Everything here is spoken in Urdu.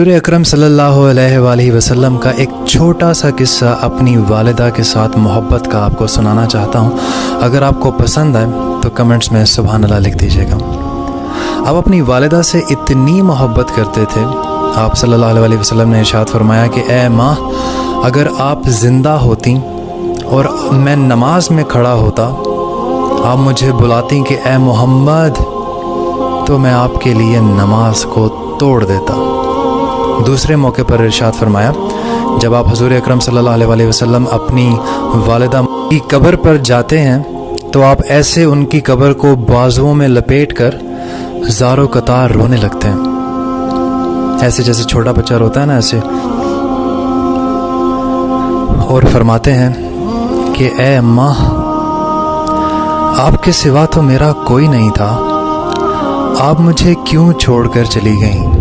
حضور اکرم صلی اللہ علیہ وآلہ وسلم کا ایک چھوٹا سا قصہ اپنی والدہ کے ساتھ محبت کا آپ کو سنانا چاہتا ہوں. اگر آپ کو پسند آئے تو کمنٹس میں سبحان اللہ لکھ دیجیے گا. آپ اپنی والدہ سے اتنی محبت کرتے تھے. آپ صلی اللہ علیہ وسلم نے ارشاد فرمایا کہ اے ماں، اگر آپ زندہ ہوتی اور میں نماز میں کھڑا ہوتا، آپ مجھے بلاتی کہ اے محمد، تو میں آپ کے لیے نماز کو توڑ دیتا. دوسرے موقع پر ارشاد فرمایا، جب آپ حضور اکرم صلی اللہ علیہ وسلم اپنی والدہ کی قبر پر جاتے ہیں تو آپ ایسے ان کی قبر کو بازوؤں میں لپیٹ کر زاروں قطار رونے لگتے ہیں، ایسے جیسے چھوٹا بچہ روتا ہے نا ایسے. اور فرماتے ہیں کہ اے اماں، آپ کے سوا تو میرا کوئی نہیں تھا، آپ مجھے کیوں چھوڑ کر چلی گئیں؟